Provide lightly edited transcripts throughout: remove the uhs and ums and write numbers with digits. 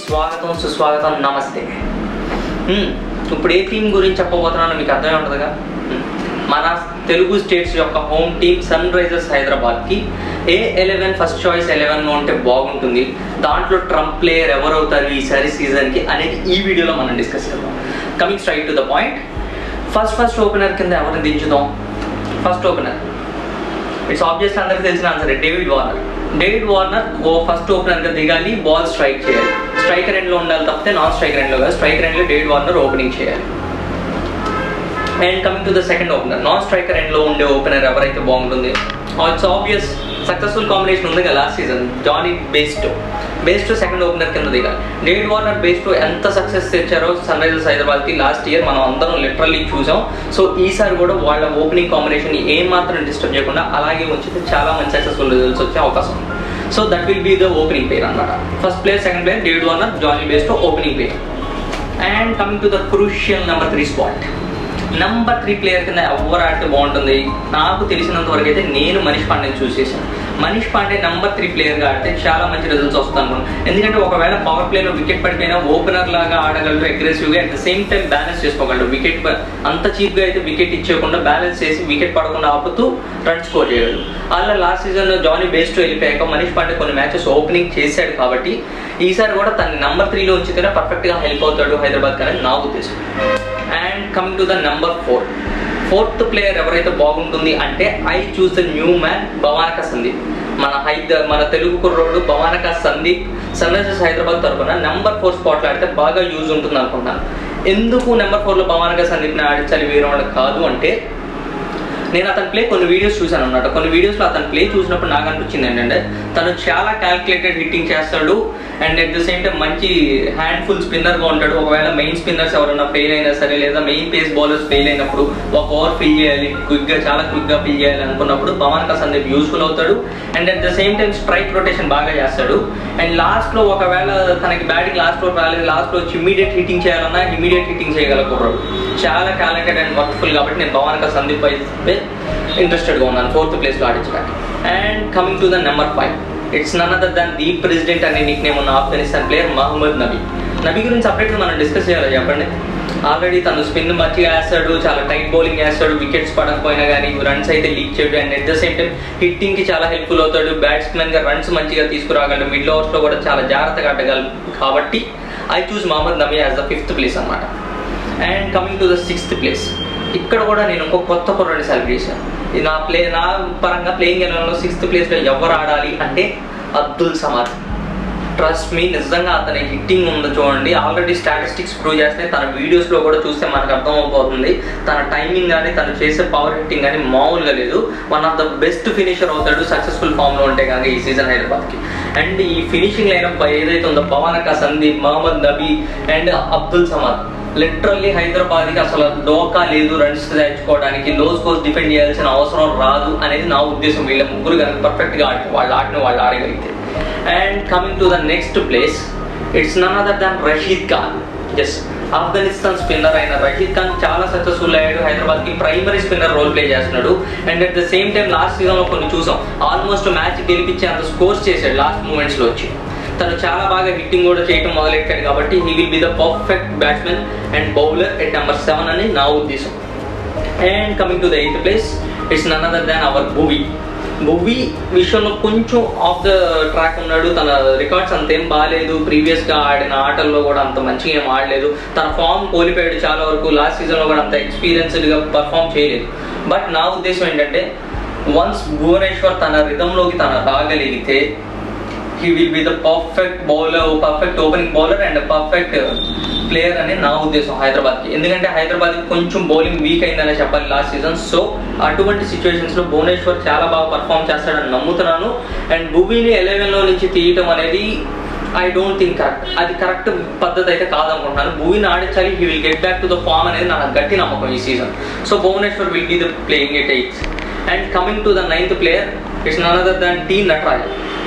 స్వాగతం సుస్వాగతం నమస్తే. ఇప్పుడు ఏ టీం గురించి చెప్పబోతున్నానో మీకు అర్థమే ఉంటుందిగా. మన తెలుగు స్టేట్స్ యొక్క హోమ్ టీమ్ సన్ రైజర్స్ హైదరాబాద్కి ఏ11 ఫస్ట్ చాయిస్ 11గా ఉంటే బాగుంటుంది, దాంట్లో ట్రంప్ ప్లేయర్ ఎవరు అవుతారు ఈసారి సీజన్కి అనేది ఈ వీడియోలో మనం డిస్కస్ చేద్దాం. Coming straight to the point, first opener కింద ఎవరిని దించుదాం? ఫస్ట్ ఓపెనర్ ఇట్స్ ఆబ్వియస్లీ అందరికీ తెలిసిన ఆన్సర్ డేవిడ్ వార్నర్ ఫస్ట్ ఓపెనర్గా దిగాలి, బాల్ స్ట్రైక్ చేయాలి. స్ట్రైకర్ ఎండ్లో ఉండాలి తప్పితే నాన్ స్ట్రైకర్ ఎండ్లో కాదు. స్ట్రైకర్ ఎండ్లో డేవిడ్ వార్నర్ ఓపెనింగ్ చేయాలి. And coming to the second opener, non striker ఎండ్లో ఉండే ఓపెనర్ ఎవరైతే బాగుంటుంది? ఇట్స్ ఆబ్వియస్, సక్సెస్ఫుల్ కాంబినేషన్ ఉంది కదా last season, Johnny Bairstow second opener కింద దిగాలి. డేవిడ్ వార్నర్ బేస్టో ఎంత సక్సెస్ తెచ్చారో సన్ రైజర్స్ హైదరాబాద్కి లాస్ట్ ఇయర్ మనం అందరం లిటరల్లీ చూసాం. సో ఈసారి కూడా వాళ్ళ ఓపెనింగ్ కాంబినేషన్ ఏం మాత్రం డిస్టర్బ్ చేయకుండా అలాగే ఉంచితే చాలా మంచి సక్సెస్ఫుల్ రిజల్ట్స్ వచ్చే అవకాశం ఉంది. So that will be the opening player అనమాట. First player, second player David Warner, Jonny Bairstow opening player. And coming to the crucial number 3 spot, number 3 player కింద ఎవరు ఆడితే బాగుంటుంది? నాకు తెలిసినంత వరకు అయితే నేను మనీష్ పాండేని చూస్ చేశాను. మనీష్ పాండే నెంబర్ 3 ప్లేయర్గా ఆడితే చాలా మంచి రిజల్ట్స్ వస్తాను. ఎందుకంటే ఒకవేళ పవర్ ప్లేలో వికెట్ పడిపోయినా ఓపెనర్ లాగా ఆడగలడు, అగ్రెసివ్గా at the same time balance చేసుకోగలడు. వికెట్ అంత చీప్గా అయితే వికెట్ ఇచ్చేయకుండా బ్యాలెన్స్ చేసి వికెట్ పడకుండా ఆపుతూ రన్ స్కోర్ చేయగలడు. అలా లాస్ట్ సీజన్లో జానీ బేస్టో వెళ్ళిపోయాక మనీష్ పాండే కొన్ని మ్యాచెస్ ఓపెనింగ్ చేశాడు కాబట్టి ఈసారి కూడా తన నెంబర్ 3లో ఉంచితేనే పర్ఫెక్ట్గా హెల్ప్ అవుతాడు హైదరాబాద్ కానీ నా ఉద్దేశం. And coming to the number 4, fourth player ఎవరైతే బాగుంటుంది అంటే I choose the new man Bhavanaka Sandeep. మన తెలుగు కుర్రోడు భవానక సందీప్ సన్ రైజర్స్ హైదరాబాద్ తరఫున నెంబర్ 4 స్పాట్లో ఆడితే బాగా యూజ్ ఉంటుంది అనుకుంటున్నాను. ఎందుకు నెంబర్ 4లో భవానక సందీప్ని ఆడించాలి వేరే వాళ్ళకి కాదు అంటే, నేను అతని ప్లే కొన్ని వీడియోస్ చూశాను అన్నమాట. కొన్ని వీడియోస్లో అతని ప్లే చూసినప్పుడు నాకు అనిపించింది ఏంటంటే తను చాలా క్యాల్కులేటెడ్ హిట్టింగ్ చేస్తాడు and at the same time మంచి హ్యాండ్ఫుల్ స్పిన్నర్గా ఉంటాడు. ఒకవేళ మెయిన్ స్పిన్నర్స్ ఎవరైనా ఫెయిల్ అయినా సరే లేదా మెయిన్ పేస్ బౌలర్స్ ఫెయిల్ అయినప్పుడు ఒక ఓవర్ ఫిల్ చేయాలి, చాలా క్విక్గా ఫిల్ చేయాలి అనుకున్నప్పుడు భవానక సందీప్ యూస్ఫుల్ అవుతాడు. And at the same time strike rotation బాగా చేస్తాడు. అండ్ లాస్ట్లో ఒకవేళ తనకి బ్యాటింగ్ లాస్ట్లో రాలేదు, లాస్ట్లో వచ్చి ఇమీడియట్ హిట్టింగ్ చేయాలన్నా ఇమీడియట్ హిట్టింగ్ చేయగలకున్నాడు. చాలా టాలెంటెడ్ అండ్ వర్క్ఫుల్ కాబట్టి నేను భవానక సందీప్ అయితే ఇంట్రెస్టెడ్గా ఉన్నాను 4th ప్లేస్లో ఆడించడానికి. And coming to the number 5, it's none other than the president అనే నిక్ నేమ్ ఉన్న ఆఫ్ఘనిస్తాన్ ప్లేయర్ మహమ్మద్ నబీ గురించి సపరేట్గా మనం డిస్కస్ చేయాలి. చెప్పండి, ఆల్రెడీ తను స్పిన్ మంచిగా వేస్తాడు, చాలా టైట్ బౌలింగ్ వేస్తాడు, వికెట్స్ పడకపోయినా కానీ రన్స్ అయితే లీక్ చేయడు. And at the same time హిట్టింగ్కి చాలా హెల్ప్ఫుల్ అవుతాడు. బ్యాట్స్మెన్గా రన్స్ మంచిగా తీసుకురాగలడు, మిడిల్ ఓవర్స్లో కూడా చాలా జాగ్రత్తగా ఆడగలడు. కాబట్టి I choose Mohammad Nabi as the 5th place అనమాట. And coming to the 6th place, ఇక్కడ కూడా నేను ఇంకో కొత్త కుర్రాడిని సెలెక్ట్ చేశాను. నా పరంగా ప్లేయింగ్ ఎలెవెన్లో 6th ప్లేస్లో ఎవరు ఆడాలి అంటే అబ్దుల్ సమాద్. ట్రస్ట్ మీ, నిజంగా అతని హిట్టింగ్ ఉంది చూడండి. ఆల్రెడీ స్టాటిస్టిక్స్ ప్రూవ్ చేస్తే తన వీడియోస్లో కూడా చూస్తే మనకు అర్థమైపోతుంది. తన టైమింగ్ కానీ తను చేసే పవర్ హిట్టింగ్ కానీ మామూలుగా లేదు. One of the best finisher అవుతాడు సక్సెస్ఫుల్ ఫామ్లో ఉంటే కనుక ఈ సీజన్ హైదరాబాద్కి. అండ్ ఈ ఫినిషింగ్ లైనప్ ఏదైతే ఉందో భవానక సందీప్, మహమ్మద్ నబీ అండ్ అబ్దుల్ సమాద్, లిటరల్లీ హైదరాబాద్కి అసలు డోకా లేదు రన్స్ తెచ్చుకోవడానికి, లో స్కోర్స్ డిఫెండ్ చేయాల్సిన అవసరం రాదు అనేది నా ఉద్దేశం. వీళ్ళ ముగ్గురు కనుక పర్ఫెక్ట్గా వాళ్ళు ఆడగలిగితే. And coming to the next place, it's none other than Rashid Khan. Yes, Afghanistan spinner అయిన రషీద్ ఖాన్ చాలా సక్సెస్ఫుల్ అయ్యాడు. హైదరాబాద్కి ప్రైమరీ స్పిన్నర్ రోల్ ప్లే చేస్తున్నాడు. And at the same time last సీజన్లో కొన్ని చూసాం, ఆల్మోస్ట్ మ్యాచ్ గెలిపించి అంత స్కోర్స్ చేశాడు లాస్ట్ మూమెంట్స్లో వచ్చి. తను చాలా బాగా హిట్టింగ్ కూడా చేయడం మొదలెట్టాడు కాబట్టి he will be the perfect batsmen and bowler at number 7 అని నా ఉద్దేశం. And coming to the 8th place, it's none other than our Bhuvi విషయంలో కొంచెం ఆఫ్ ద ట్రాక్ ఉన్నాడు. తన రికార్డ్స్ అంతేం బాగాలేదు, ప్రీవియస్గా ఆడిన ఆటల్లో కూడా అంత మంచిగా ఏం ఆడలేదు. తన ఫామ్ కోల్పోయాడు చాలా వరకు. లాస్ట్ సీజన్లో కూడా అంత ఎక్స్పీరియన్స్డ్గా పర్ఫామ్ చేయలేదు. బట్ నా ఉద్దేశం ఏంటంటే వన్స్ భువనేశ్వర్ తన రిథంలోకి తను రాగలిగితే he will be the perfect bowler, perfect opening bowler and a perfect player అని నా ఉద్దేశం హైదరాబాద్కి. ఎందుకంటే హైదరాబాద్కి కొంచెం బౌలింగ్ వీక్ అయిందనే చెప్పాలి లాస్ట్ సీజన్. సో అటువంటి సిచ్యువేషన్స్లో భువనేశ్వర్ చాలా బాగా పర్ఫామ్ చేస్తాడని నమ్ముతున్నాను. అండ్ భువీని 11లో నుంచి తీయటం అనేది ఐ డోంట్ థింక్ కరెక్ట్, అది కరెక్ట్ పద్ధతి అయితే కాదనుకుంటున్నాను. భువీని ఆడించాలి, he will get back to the form అనేది నాకు గట్టి నమ్మకం ఈ season. So Bhuvaneshwar will be the playing at 8th. And coming to the 9th player, it's none other than T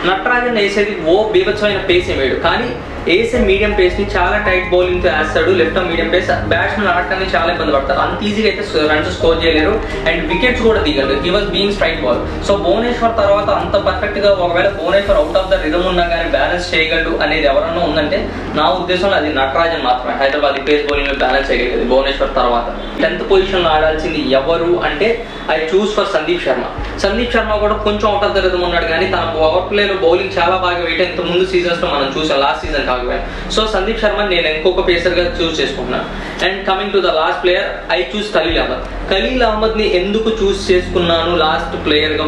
Natarajan వేసేది ఓ బీభత్సమైన పేస్ ఏమేడు, కానీ వేసే మీడియం పేస్ని చాలా టైట్ బౌలింగ్తో వేస్తాడు. Left arm medium pace batsmen ఆడటానికి చాలా ఇబ్బంది పడతారు. అంత ఈజీగా అయితే రన్స్ స్కోర్ చేయలేరు అండ్ వికెట్స్ కూడా దిగండు. He was being strike ball. So Bhuvaneshwar తర్వాత అంత పర్ఫెక్ట్గా ఒకవేళ Bhuvaneshwar out of the rhythm ఉన్నా కానీ బ్యాలెన్స్ చేయగలడు అనేది ఎవరన్నా ఉందంటే నా ఉద్దేశంలో అది నటరాజన్ మాత్రమే. హైదరాబాద్ పేస్ బౌలింగ్ బ్యాలెన్స్ చేయగలిగేది భువనేశ్వర్ తర్వాత. 10th పొజిషన్లో ఆడాల్సింది ఎవరు అంటే I choose for Sandeep Sharma. Sandeep Sharma కూడా కొంచెం అవుట్ ఆఫ్ ద రిథమ్ ఉన్నాడు కానీ తన పవర్ ప్లేలో బౌలింగ్ చాలా బాగా వెయిట్. ఇంత ముందు సీజన్స్లో మనం చూసాం, లాస్ట్ సీజన్ కాకపోయాం. సో సందీప్ శర్మ నేను ఇంకొక పేసర్గా చూస్ చేసుకుంటున్నాను. And coming to the last player I choose Khaleel Ahmed. Khaleel అహ్మద్ని ఎందుకు చూస్ చేసుకున్నాను లాస్ట్ ప్లేయర్గా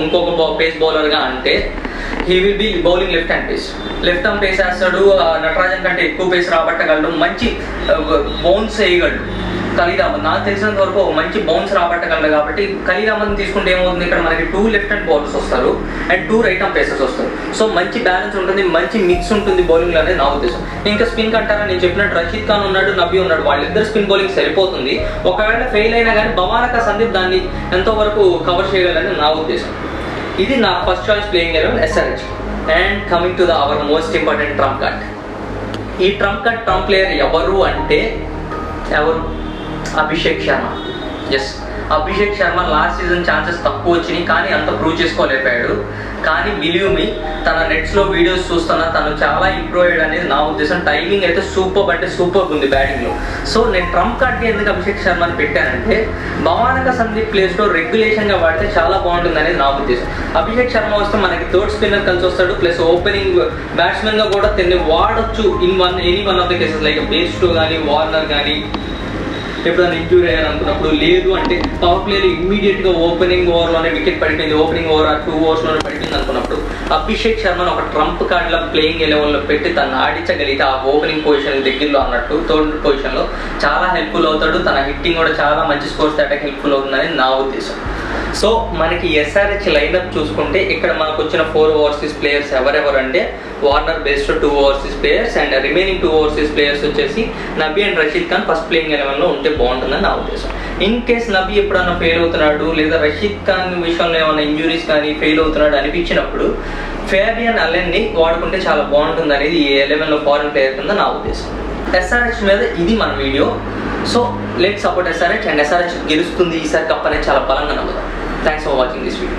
ఇంకొక పేస్ బౌలర్గా అంటే he will be bowling left hand pace. Left arm pace వేస్తాడు, నటరాజన్ కంటే ఎక్కువ పేస్ రాబట్టగలడు, మంచి బౌన్స్ వేయగలడు ఖలీల్ అహ్మద్. నాకు తెలిసినంత వరకు ఒక మంచి బౌన్స్ రాబట్టగలడు కాబట్టి ఖలీల్ అహ్మద్ని తీసుకుంటే ఏమవుతుంది, ఇక్కడ మనకి 2 లెఫ్ట్ హ్యాండ్ బౌలర్స్ వస్తారు అండ్ 2 రైట్ ఆర్మ్ పేసర్స్ వస్తారు. సో మంచి బ్యాలెన్స్ ఉంటుంది, మంచి మిక్స్ ఉంటుంది బౌలింగ్లో అనేది నా ఉద్దేశం. ఇంకా స్పిన్ కంటారా, నేను చెప్పినట్టు రషీద్ ఖాన్ ఉన్నాడు, నబీ ఉన్నాడు, వాళ్ళిద్దరు స్పిన్ బౌలింగ్ సరిపోతుంది. ఒకవేళ ఫెయిల్ అయినా కానీ భవానక సందీప్ దాన్ని ఎంతవరకు కవర్ చేయగలని నా ఉద్దేశం. ఇది నా first choice playing 11 SRH. And coming to the our most important trump card. ఈ ట్రంప్ ప్లేయర్ ఎవరు అంటే Abhishek Sharma. Yes, Abhishek Sharma last season chances తక్కువ వచ్చినాయి కానీ అంత ప్రూవ్ చేసుకోలేకపోయాడు. కానీ బిలీవ్ మీ, తన నెట్స్లో వీడియోస్ చూస్తున్నా తను చాలా ఇంప్రూవ్ అయ్యాడు అనేది నా ఉద్దేశం. టైమింగ్ అయితే సూపర్ ఉంది బ్యాటింగ్లో. సో నేను ట్రంప్ కార్డ్కి ఎందుకు అభిషేక్ శర్మని పెట్టానంటే భవానక సందీప్ ప్లేస్లో రెగ్యులేషన్గా వాడితే చాలా బాగుంటుంది అనేది నా ఉద్దేశం. అభిషేక్ శర్మ వస్తే మనకి థర్డ్ స్పిన్నర్ కలిసి వస్తాడు, ప్లస్ ఓపెనింగ్ బ్యాట్స్మెన్గా కూడా తిని వాడచ్చు in any one of the cases. Like Bairstow కానీ వార్నర్ కానీ ఎప్పుడైనా ఇంజూరీ అయ్యారు అనుకున్నప్పుడు, లేదు అంటే పవర్ ప్లేలో ఇమ్మీడియట్గా ఓపెనింగ్ ఓవర్లోనే వికెట్ పడిపోయింది, ఓపెనింగ్ ఓవర్ 2 ఓవర్స్లోనే పడిపోయింది అనుకున్నప్పుడు అభిషేక్ శర్మను ఒక ట్రంప్ కార్డ్లో ప్లేయింగ్ 11లో పెట్టి తను ఆడించగలిగితే ఆ ఓపెనింగ్ పొజిషన్ దగ్గరలో అన్నట్టు థర్డ్ పొజిషన్లో చాలా హెల్ప్ఫుల్ అవుతాడు. తన హిట్టింగ్ కూడా చాలా మంచి స్కోర్స్ అటాక్ హెల్ప్ఫుల్ అవుతుందని నా ఉద్దేశం. సో మనకి SRH లైనప్ చూసుకుంటే ఇక్కడ మనకు వచ్చిన 4 ఓవర్సీస్ ప్లేయర్స్ ఎవరెవరు అంటే Warner based 2 overseas players and remaining 2 overseas players వచ్చేసి Nabi and Rashid Khan first playing 11లో ఉంటే బాగుంటుందని నా ఉద్దేశం. ఇన్ కేస్ నబీ ఎప్పుడన్నా ఫెయిల్ అవుతున్నాడు లేదా రషీద్ ఖాన్ విషయంలో ఏమైనా ఇంజురీస్ కానీ ఫెయిల్ అవుతున్నాడు అనిపించినప్పుడు ఫేబియన్ అలెన్ని వాడుకుంటే చాలా బాగుంటుంది అనేది ఈ 11లో ఫారెన్ ప్లేయర్ కింద నా ఉద్దేశం. SRH మీద ఇది మన video. So let's support SRH and SRH గెలుస్తుంది ఈసారి కప్ అనేది చాలా బలంగా నమ్ముతాం. Thanks for watching this video.